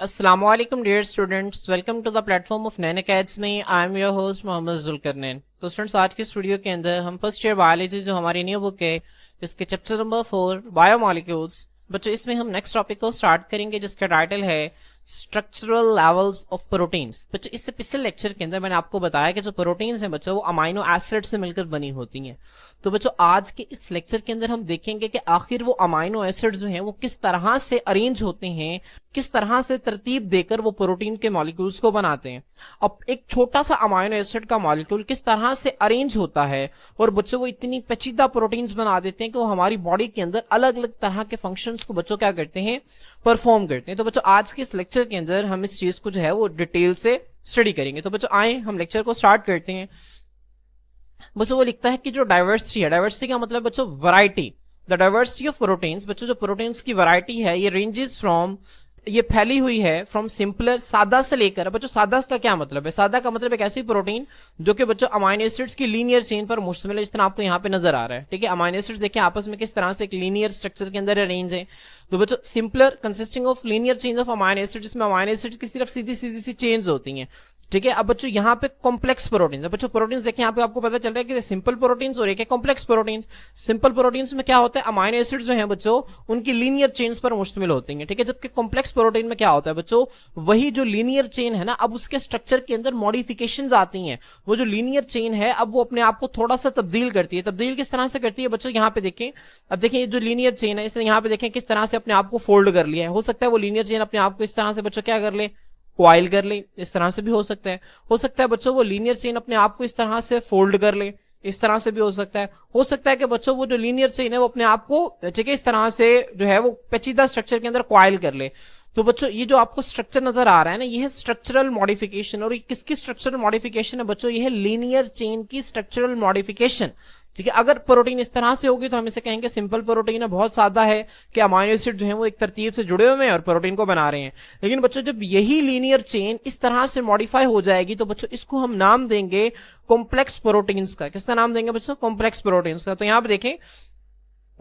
Assalamualaikum dear students, welcome to the platform of Nain Academy. I am your host Mohammad Zulqarnain. तो students आज की इस video के अंदर हम फर्स्ट ईयर बायोलॉजी जो हमारी न्यू बुक है जिसके चैप्टर नंबर 4 बायोमॉलिक्यूल्स बच्चों इसमें हम नेक्स्ट टॉपिक को स्टार्ट करेंगे जिसका टाइटल है स्ट्रक्चरल लेवल्स ऑफ प्रोटीन्स। बच्चों इससे पिछले लेक्चर के अंदर मैंने आपको बताया कि जो प्रोटीन्स हैं बच्चों वो अमाइनो एसिड से मिलकर बनी होती हैं। तो बच्चों आज के इस लेक्चर के अंदर हम देखेंगे कि आखिर वो अमाइनो एसिड जो हैं वो किस तरह से अरेंज होते हैं, किस तरह से तरतीब देकर वो प्रोटीन के मॉलिक्यूल्स को बनाते हैं। अब एक छोटा सा अमाइनो एसिड का मॉलिक्यूल किस तरह से अरेंज होता है और बच्चों वो इतनी पेचीदा प्रोटीन्स बना देते हैं कि वो हमारी बॉडी के अंदर अलग अलग तरह के फंक्शंस को बच्चों क्या करते हैं, परफॉर्म करते हैं। तो बच्चों आज के इस लेक्चर के अंदर हम इस चीज को जो है वो डिटेल से स्टडी करेंगे। तो बच्चों आए हम लेक्चर को स्टार्ट करते हैं। बच्चों वो लिखता है कि जो डाइवर्सिटी है, डाइवर्सिटी का मतलब बच्चों variety, the diversity of proteins. बच्चों जो प्रोटीन्स की वैरायटी है ये रेंजेस फ्रॉम, ये फैली हुई है फ्रॉम सिंपलर, सादा से लेकर। बच्चों सादा का क्या मतलब है? सादा का मतलब एक ऐसी प्रोटीन जो कि बच्चों अमाइनो एसिड्स की लीनियर चेन पर मुश्तमिल है, जिस तरह आपको यहाँ पे नजर आ रहा है। ठीक है, अमाइनो एसिड्स देखिए आपस में किस तरह से एक लीनियर स्ट्रक्चर के अंदर अरेंज है। तो बच्चों simpler consisting of linear chains of amino acid, जिसमें अमाइनो एसिड्स की सिर्फ सीधी सीधी सी चेन्स होती हैं। ठीक है, अब बच्चों यहाँ पे कॉम्प्लेक्स प्रोटीन्स, बच्चों प्रोटीन्स देखिए यहाँ पे आपको पता चल रहा है कि सिंपल प्रोटीन्स और एक है कॉम्प्लेक्स प्रोटीन्स। सिंपल प्रोटीन्स में क्या होता है, अमाइनो एसिड्स जो हैं बच्चों उनकी लीनियर चेन्स पर मुश्तमिल होती हैं। ठीक है, जबकि कॉम्प्लेक्स प्रोटीन में क्या होता है बच्चों, वही जो लीनियर चेन है ना, अब उसके स्ट्रक्चर के अंदर मॉडिफिकेशंस आती हैं। वो जो लीनियर चेन है अब वो अपने आप को थोड़ा सा तब्दील करती है। तब्दील किस तरह से करती है बच्चों, यहाँ पे देखें। अब देखें ये जो लीनियर चेन है इसने यहाँ पे देखें किस तरह से अपने आप को फोल्ड कर लिया है। हो सकता है वो लीनियर चेन अपने आप को इस तरह से बच्चों क्या कर ले, कॉइल कर ले। इस तरह से भी हो सकता है। हो सकता है बच्चों वो लीनियर चेन अपने आप को इस तरह से फोल्ड कर ले, इस तरह से भी हो सकता है। हो सकता है कि बच्चों वो जो लीनियर चेन है वो अपने आप को ठीक है इस तरह से जो है वो पेचीदा स्ट्रक्चर के अंदर कॉइल कर ले। तो बच्चों ये जो आपको स्ट्रक्चर नजर आ रहा है ना, ये है स्ट्रक्चरल मॉडिफिकेशन। और ये किसकी स्ट्रक्चरल मॉडिफिकेशन है बच्चों, ये है लीनियर चेन की स्ट्रक्चरल मॉडिफिकेशन। ठीक है, अगर प्रोटीन इस तरह से होगी तो हम इसे कहेंगे सिंपल प्रोटीन है, बहुत सादा है कि अमाइनो एसिड जो है वो एक तरतीब से जुड़े हुए हैं और प्रोटीन को बना रहे हैं। लेकिन बच्चों जब यही लीनियर चेन इस तरह से मॉडिफाई हो जाएगी तो बच्चों इसको हम नाम देंगे कॉम्प्लेक्स प्रोटीन्स का। किसका नाम देंगे बच्चों, कॉम्प्लेक्स प्रोटीन्स का। तो यहां पर देखें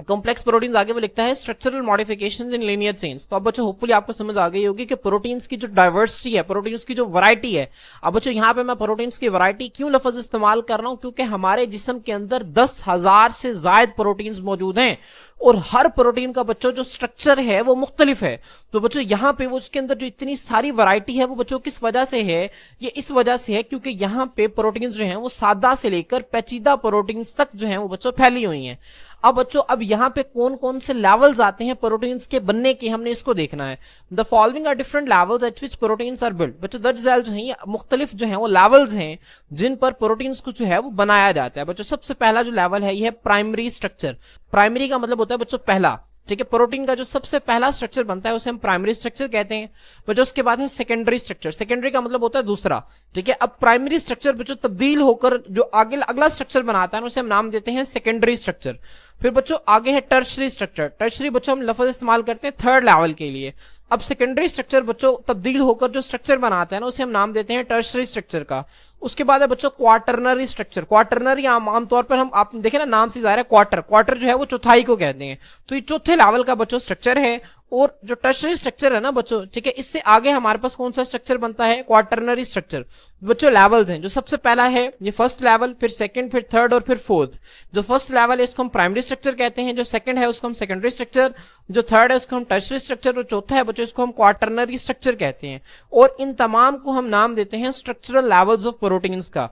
कॉम्प्लेक्स प्रोटीन्स आगे वो लिखता है structural modifications in linear chains. तो अब बच्चों होपफुली आपको समझ आ गई होगी कि प्रोटीन्स की जो डाइवर्सिटी है, प्रोटीन्स की जो वैरायटी है। अब बच्चों यहाँ पे मैं प्रोटीन्स की वैरायटी क्यों लफ्ज इस्तेमाल कर रहा हूं, क्योंकि हमारे जिस्म के अंदर 10,000 से ज्यादा प्रोटीन्स मौजूद हैं और हर प्रोटीन का बच्चों जो स्ट्रक्चर है वो मुख्तलिफ है। तो बच्चों यहाँ पे वो उसके अंदर जो इतनी सारी वैरायटी है वो बच्चों किस वजह से है, ये इस वजह से है क्योंकि यहाँ पे प्रोटीन्स जो हैं वो सादा से लेकर पेचीदा प्रोटीन्स तक जो हैं वो बच्चों फैली हुई हैं। अब बच्चों अब यहाँ पे कौन कौन से लेवल्स आते हैं प्रोटीन्स के बनने के, हमने इसको देखना है। The following are different levels at which proteins are build. बच्चों दर्ज झैल जो है ये मुख्तलिफ जो है वो लेवल्स हैं जिन पर प्रोटीन्स को जो है वो बनाया जाता है। बच्चों सबसे पहला जो लेवल है ये है प्राइमरी स्ट्रक्चर। प्राइमरी का मतलब होता है बच्चों पहला। ठीक है, प्रोटीन का जो सबसे पहला स्ट्रक्चर बनता है उसे हम प्राइमरी स्ट्रक्चर कहते हैं। बच्चों उसके बाद है सेकेंडरी स्ट्रक्चर। सेकेंडरी का मतलब होता है दूसरा। ठीक है, अब प्राइमरी स्ट्रक्चर बच्चों तब्दील होकर जो आगे अगला स्ट्रक्चर बनाता है उसे हम नाम देते हैं सेकेंडरी स्ट्रक्चर। फिर बच्चों आगे है टर्शरी स्ट्रक्चर। टर्शरी बच्चों हम लफ्ज इस्तेमाल करते हैं थर्ड लेवल के लिए। अब सेकेंडरी स्ट्रक्चर बच्चों तब्दील होकर जो स्ट्रक्चर बनाता है ना उसे हम नाम देते हैं टर्शरी स्ट्रक्चर का। उसके बाद है बच्चों क्वार्टरनरी स्ट्रक्चर। क्वार्टरनरी आमतौर पर हम आप देखें ना नाम से जाहिर है, क्वार्टर, क्वार्टर जो है वो चौथाई को कहते हैं। तो ये चौथे लेवल का बच्चों स्ट्रक्चर है। और जो टर्शरी स्ट्रक्चर है ना बच्चों, ठीक है, इससे आगे हमारे पास कौन सा स्ट्रक्चर बनता है, क्वार्टरनरी स्ट्रक्चर। बच्चों लेवल्स हैं, जो सबसे पहला है ये फर्स्ट लेवल, फिर सेकंड, फिर थर्ड और फिर फोर्थ। जो फर्स्ट लेवल है इसको हम प्राइमरी स्ट्रक्चर कहते हैं, जो सेकंड है उसको हम सेकेंडरी स्ट्रक्चर, जो थर्ड है उसको हम टर्शरी स्ट्रक्चर और चौथा है बच्चों इसको हम क्वार्टरनरी स्ट्रक्चर कहते हैं। और इन तमाम को हम नाम देते हैं स्ट्रक्चरल लेवल्स ऑफ प्रोटीन्स का।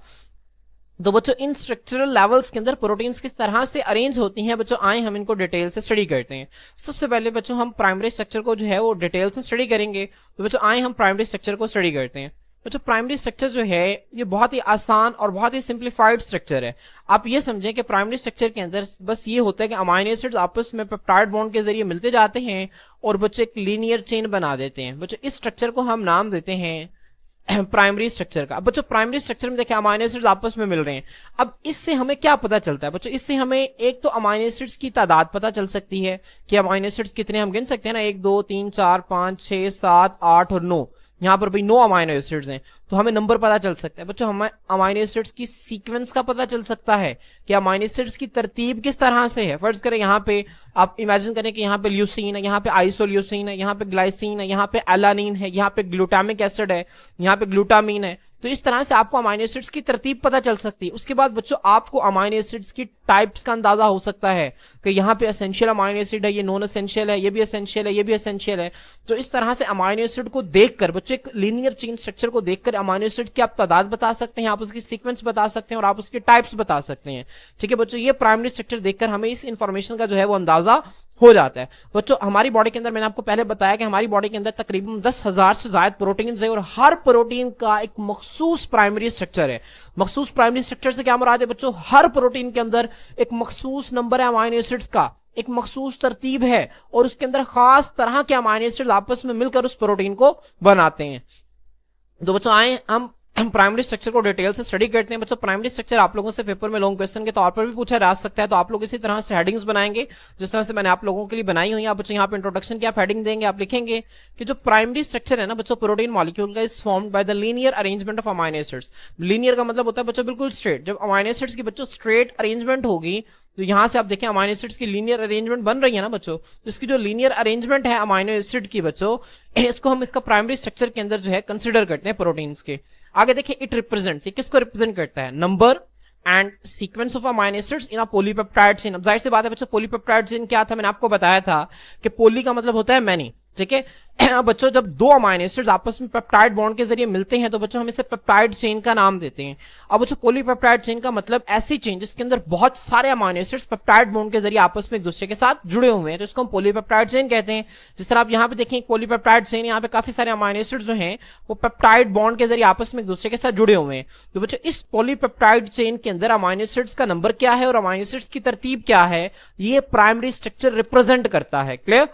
तो बच्चों इन स्ट्रक्चरल लेवल्स के अंदर प्रोटीन्स किस तरह से अरेंज होती हैं बच्चों, आए हम इनको डिटेल से स्टडी करते हैं। सबसे पहले बच्चों हम प्राइमरी स्ट्रक्चर को जो है वो डिटेल से स्टडी करेंगे। तो बच्चों आए हम प्राइमरी स्ट्रक्चर को स्टडी करते हैं। बच्चों प्राइमरी स्ट्रक्चर जो है ये बहुत ही आसान और बहुत ही सिंप्लीफाइड स्ट्रक्चर है। आप ये समझें कि प्राइमरी स्ट्रक्चर के अंदर बस ये होता है कि अमाइनो एसिड्स आपस में पेप्टाइड बॉन्ड के जरिए मिलते जाते हैं और बच्चों एक लीनियर चेन बना देते हैं। बच्चों इस स्ट्रक्चर को हम नाम देते हैं प्राइमरी स्ट्रक्चर का। बच्चों प्राइमरी स्ट्रक्चर में देखिए अमाइनो एसिड्स आपस में मिल रहे हैं। अब इससे हमें क्या पता चलता है बच्चों, इससे हमें एक तो अमाइनो एसिड्स की तादाद पता चल सकती है कि अमाइनो एसिड्स कितने हम गिन सकते हैं ना, 1 2 3 4 5 6 7 8 और 9। यहाँ पर भाई 9 अमाइनो एसिड्स हैं। तो हमें नंबर पता चल सकता है। बच्चों हमें अमाइनो एसिड्स की सीक्वेंस का पता चल सकता है कि अमाइनो एसिड्स की तरतीब किस तरह से है। फर्ज करें यहाँ पे आप इमेजिन करें कि यहाँ पे ल्यूसीन है, यहाँ पे आइसोल्यूसीन है, यहाँ पे ग्लाइसिन है, यहाँ पे एलानिन है, यहाँ पे ग्लूटामिक एसिड है, यहाँ पे ग्लूटामीन है। तो इस तरह से आपको अमाइनो एसिड्स की तरतीब पता चल सकती है। उसके बाद बच्चों आपको अमाइनो एसिड्स की टाइप्स का अंदाजा हो सकता है कि यहाँ पे एसेंशियल अमाइनो एसिड है, ये नॉन एसेंशियल है, ये भी एसेंशियल है, ये भी एसेंशियल है। तो इस तरह से अमाइनो एसिड को देखकर बच्चों, एक लीनियर चेन स्ट्रक्चर को देखकर अमाइनो एसिड की आप तादाद बता सकते हैं, आप उसकी सीक्वेंस बता सकते हैं और आप उसके टाइप्स बता सकते हैं। ठीक है बच्चों, ये प्राइमरी स्ट्रक्चर देखकर हमें इस इंफॉर्मेशन का जो है वो अंदाजा हो जाता है। बच्चों हमारी बॉडी के अंदर, मैंने आपको पहले बताया कि हमारी बॉडी के अंदर तकरीबन 10,000 से ज्यादा प्रोटीन है और हर प्रोटीन का एक मखसूस प्राइमरी स्ट्रक्चर है। मखसूस प्राइमरी स्ट्रक्चर से क्या मुराद है बच्चों? हर प्रोटीन के अंदर एक मखसूस नंबर है अमाइनो एसिड्स का, एक मखसूस तरतीब है और उसके अंदर खास तरह के अमाइनो एसिड्स आपस में मिलकर उस प्रोटीन को बनाते हैं। तो बच्चों आए हम प्राइमरी स्ट्रक्चर को डिटेल से स्टडी करते हैं। बच्चों प्राइमरी स्ट्रक्चर आप लोगों से पेपर में लॉन्ग क्वेश्चन के तौर पर भी पूछा जा सकता है, तो आप लोग इसी तरह से हेडिंग्स बनाएंगे जिस तरह से मैंने आप लोगों के लिए बनाई हुई है। बच्चों यहाँ पे इंट्रोडक्शन की आप हेडिंग देंगे, आप लिखेंगे कि जो प्राइमरी स्ट्रक्चर है ना बच्चों प्रोटीन मॉलिक्यूल का, is formed by the linear arrangement of amino acids. Linear का मतलब होता है बच्चों बिल्कुल स्ट्रेट। जब अमाइनो एसिड्स की बच्चों स्ट्रेट अरेंजमेंट होगी तो यहां से आप देखें अमाइनो एसिड्स की लीनियर अरेंजमेंट बन रही है ना बच्चों, तो इसकी जो लीनियर अरेंजमेंट है अमाइनो एसिड की बच्चों, इसको हम इसका प्राइमरी स्ट्रक्चर के अंदर जो है कंसिडर करते हैं प्रोटीन्स के। आगे देखिए इट रिप्रेजेंट्स, ये किसको रिप्रेजेंट करता है? Number and sequence of amino acids in a polypeptide chain. अब जाहिर सी बात है बच्चों पॉलीपेप्टाइड चेन क्या था, मैंने आपको बताया था कि पॉली का मतलब होता है मैनी। ठीक है बच्चों जब दो अमाइनो एसिड्स आपस में पेप्टाइड बॉन्ड के जरिए मिलते हैं तो बच्चों हम इसे पेप्टाइड चेन का नाम देते हैं। अब बच्चों पॉलीपेप्टाइड चेन का मतलब ऐसी चेन जिसके अंदर बहुत सारे अमाइनो एसिड्स पेप्टाइड बॉन्ड के जरिए आपस में एक दूसरे के साथ जुड़े हुए हैं, तो इसको हम पॉलीपेप्टाइड चेन कहते हैं। जिस तरह आप यहाँ पे देखें पॉलीपेप्टाइड चेन, यहाँ पे काफी सारे अमाइनो एसिड्स जो हैं वो पेप्टाइड बॉन्ड के जरिए आपस में एक दूसरे के साथ जुड़े हुए हैं। तो बच्चों इस पॉलीपेप्टाइड चेन के अंदर अमाइनो एसिड्स का नंबर क्या है और अमाइनो एसिड्स की तरतीब क्या है, ये प्राइमरी स्ट्रक्चर रिप्रेजेंट करता है। क्लियर?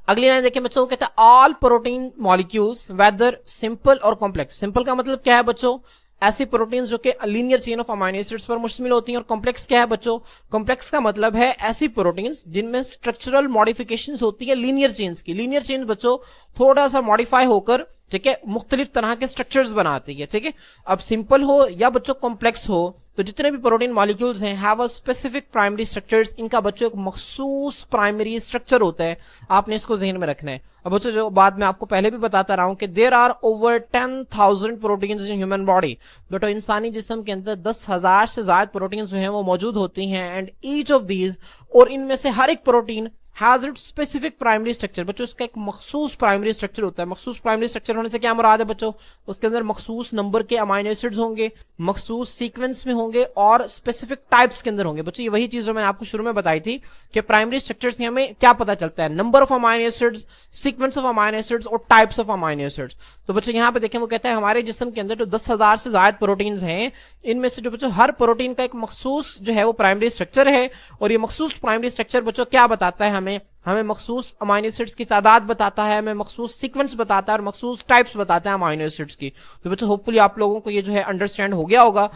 अगली लाइन देखिए बच्चों, कहता है all protein molecules whether simple और कॉम्प्लेक्स। सिंपल का मतलब क्या है बच्चों? ऐसी प्रोटीन्स जो कि linear chain of amino acids पर मुश्तमिल होती हैं। और कॉम्प्लेक्स क्या है बच्चों? कॉम्प्लेक्स का मतलब है ऐसी प्रोटीन्स जिनमें स्ट्रक्चरल मॉडिफिकेशंस होती है लीनियर चेन्स की। लीनियर चेन बच्चों थोड़ा सा मॉडिफाई होकर ठीक है मुख्तलिफ तरह के स्ट्रक्चर्स बनाती है। ठीक है, अब सिंपल हो या बच्चों कॉम्प्लेक्स हो, तो जितने भी प्रोटीन मॉलिक्यूल्स हैं have a specific primary structures. इनका बच्चों एक मखसूस प्राइमरी स्ट्रक्चर होता है, आपने इसको जहन में रखना है। अब बच्चों जो बात मैं आपको पहले भी बताता रहा हूं कि there are over 10,000 proteins in human body. But इंसानी जिस्म के अंदर 10,000 से ज्यादा प्रोटीन्स जो हैं वो मौजूद होती हैं। एंड ईच ऑफ दीज, और इनमें से हर एक protein has it specific primary structure. बच्चों इसका एक मखसूस प्राइमरी स्ट्रक्चर होता है। मखसूस प्राइमरी स्ट्रक्चर होने से क्या मुराद है बच्चों? उसके अंदर मखसूस नंबर के अमाइनो एसिड्स होंगे, मखसूस सीक्वेंस में होंगे और स्पेसिफिक टाइप्स के अंदर होंगे। बच्चों ये वही चीज जो मैंने आपको शुरू में बताई थी कि प्राइमरी स्ट्रक्चर से हमें क्या पता चलता है? Number of amino acids, sequence of amino acids और टाइप्स ऑफ अमाइनो एसिड्स। तो बच्चों यहाँ पे देखें वो कहता है हमारे जिस्म के अंदर जो 10,000 से ज्यादा प्रोटीन हैं, इनमें से जो बच्चों हर प्रोटीन का एक मखसूस जो है वो प्राइमरी स्ट्रक्चर है। और ये मखसूस प्राइमरी स्ट्रक्चर बच्चों क्या बताता है हमें मखसूस अमाइनो एसिड्स की तादाद बताता है, हमें मखसूस सीक्वेंस बताता है और मखसूस टाइप्स बताता है अमाइनो एसिड्स की। तो बच्चों होपफुली आप लोगों को ये जो है अंडरस्टैंड हो गया होगा।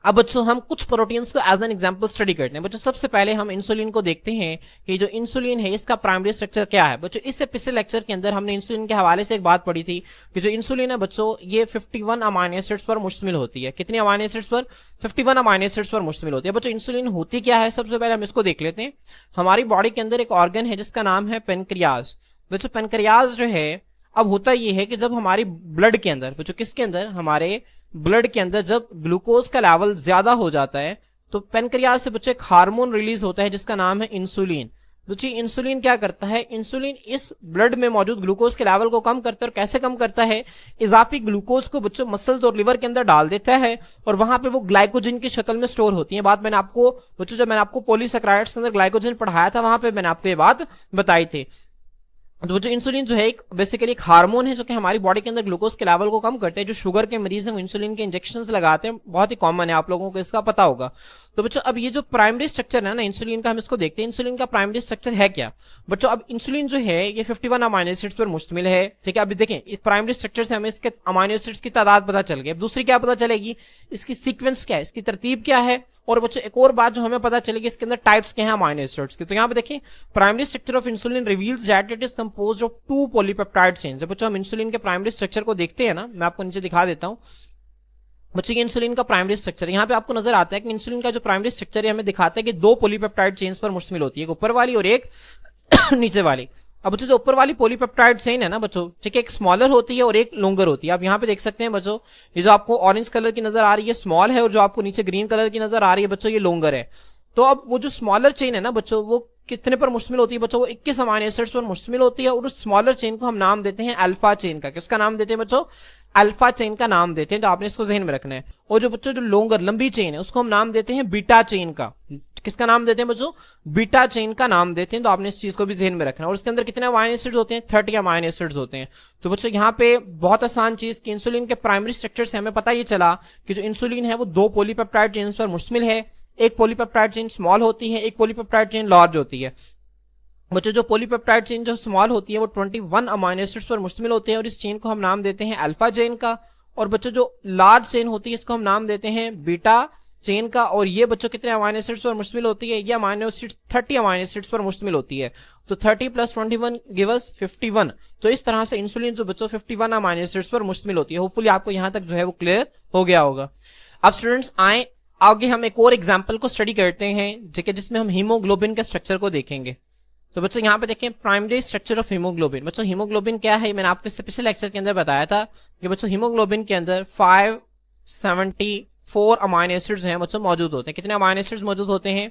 अब बच्चों हम कुछ प्रोटीन्स को एज एन एग्जांपल स्टडी करते हैं। बच्चों सबसे पहले हम इंसुलिन को देखते हैं कि जो इंसुलिन है इसका प्राइमरी स्ट्रक्चर क्या है। बच्चों इससे पिछले लेक्चर के अंदर हमने इंसुलिन के हवाले से एक बात पढ़ी थी कि जो इंसुलिन है बच्चों ये 51 अमाइनो एसिड्स पर मुश्तमिल होती है। कितनी अमाइनो एसिड्स पर? 51 अमाइनो एसिड्स पर मुश्तमिल होती है। बच्चों इंसुलिन होती क्या है, सबसे पहले हम इसको देख लेते हैं। हमारी बॉडी के अंदर एक ऑर्गन है जिसका नाम है पेनक्रियाज। बच्चों पेनक्रियाज जो है, अब होता यह है कि जब हमारी ब्लड के अंदर बच्चों किसके अंदर, हमारे ब्लड के अंदर जब ग्लूकोज का लेवल ज्यादा हो जाता है तो पेनक्रियाज से बच्चों एक हार्मोन रिलीज होता है जिसका नाम है इंसुलिन। बच्चों इंसुलिन क्या करता है? इंसुलिन इस ब्लड में मौजूद ग्लूकोज के लेवल को कम करता है। और कैसे कम करता है? इजाफी ग्लूकोज को बच्चों मसल्स और लिवर के अंदर डाल देता है और वहां पे वो ग्लाइकोजन की शक्ल में स्टोर होती है। बात मैंने आपको बच्चों जब मैंने आपको पॉलीसैकेराइड्स के अंदर ग्लाइकोजन पढ़ाया था वहां पे मैंने आपको ये बात बताई थी। तो जो इंसुलिन जो है एक बेसिकली एक हार्मोन है जो कि हमारी बॉडी के अंदर ग्लूकोज के लेवल को कम करते हैं। जो शुगर के मरीज हैं वो इंसुलिन के इंजेक्शंस लगाते हैं, बहुत ही कॉमन है, आप लोगों को इसका पता होगा। तो बच्चों अब ये जो प्राइमरी स्ट्रक्चर है ना इंसुलिन का, हम इसको देखते हैं इंसुलिन का प्राइमरी स्ट्रक्चर है क्या। बच्चों अब इंसुलिन जो है ये 51 अमाइनो एसिड्स पर मुश्तमिल है। ठीक है, अभी देखें इस प्राइमरी स्ट्रक्चर से हमें इसके अमाइनो एसिड्स की तादाद पता चल गई। अब दूसरी क्या पता चलेगी? इसकी सीक्वेंस क्या है, इसकी तरतीब क्या है और बच्चों एक और बात जो हमें पता चलेगी इसके अंदर टाइप्स क्या है अमाइनो एसिड्स की, तो यहाँ पे देखिए primary structure of insulin reveals that it is composed of 2 polypeptide chains. बच्चों हम इंसुलिन के प्राइमरी स्ट्रक्चर को देखते हैं ना, मैं आपको नीचे दिखा देता हूँ। बच्चों ये इंसुलिन का प्राइमरी स्ट्रक्चर यहाँ पे आपको नजर आता है कि इंसुलिन का जो प्राइमरी स्ट्रक्चर है हमें दिखाता है कि 2 पॉलीपेप्टाइड चेन्स पर मुश्तमिल होती है, एक ऊपर वाली और एक नीचे वाली। अब बच्चों जो ऊपर वाली पॉलीपेप्टाइड चेन है ना बच्चों, ठीक है, एक स्मॉलर होती है और एक लॉन्गर होती है। आप यहाँ पे देख सकते हैं बच्चों, ये जो आपको ऑरेंज कलर की नजर आ रही है स्मॉल है, और जो आपको नीचे ग्रीन कलर की नजर आ रही है बच्चों ये लॉन्गर है। तो अब वो जो स्मॉलर चेन है ना बच्चों, वो कितने पर मुश्तमिल होती है बच्चों, वो 21 अमाइनो एसिड्स पर मुश्तमिल होती है, और उस स्मॉलर चेन को हम नाम देते हैं अल्फा चेन का। किसका नाम देते हैं बच्चों, अल्फा चेन का नाम देते हैं, तो आपने इसको जहन में रखना है। और जो बच्चों जो लॉन्गर लंबी चेन है उसको हम नाम देते हैं बीटा चेन का। किसका नाम देते हैं बच्चों, बीटा चेन का नाम देते हैं, तो आपने इस चीज को भी जहन में रखना है। और इसके अंदर कितने अमाइनो एसिड्स होते हैं, 30 अमाइनो एसिड्स होते हैं। तो बच्चों यहाँ पे बहुत आसान चीज कि इंसुलिन के प्राइमरी स्ट्रक्चर से हमें पता ये चला कि जो इंसुलिन है वो 2 पॉलीपेप्टाइड चेन पर मुश्तमिल है, एक पॉलीपेप्टाइड चेन स्मॉल होती है, एक पॉलीपेप्टाइड चेन लार्ज होती है। बच्चों जो पॉलीपेप्टाइड चेन जो स्मॉल होती है वो 21 अमाइनो एसिड्स पर मुश्तमिल होते हैं, और इस चेन को हम नाम देते हैं अल्फा चेन का। और बच्चों जो लार्ज चेन होती है इसको हम नाम देते हैं बीटा चेन का। और ये बच्चों कितने अमाइनो एसिड्स पर मुश्तमिल होती है, ये अमाइनो एसिड्स 30 अमाइनो एसिड्स पर मुश्तमिल होती है। तो 30 + 21 गिव अस 51। तो इस तरह से इंसुलिन जो बच्चों 51 अमाइनो एसिड्स पर मुश्तमिल होती है। होपफुली आपको यहां तक जो है वो क्लियर हो गया होगा। अब स्टूडेंट्स आए आगे हम एक और एग्जाम्पल को स्टडी करते हैं, ठीक है, जिसमें हम हीमोग्लोबिन के स्ट्रक्चर को देखेंगे। तो बच्चों यहाँ पे देखें प्राइमरी स्ट्रक्चर ऑफ हीमोग्लोबिन। बच्चों हीमोग्लोबिन क्या है, मैंने आपको इससे पिछले लेक्चर के अंदर बताया था कि बच्चों हीमोग्लोबिन के अंदर 574 अमाइनो एसिड्स हैं बच्चों मौजूद होते हैं। कितने अमाइनो एसिड्स मौजूद होते हैं,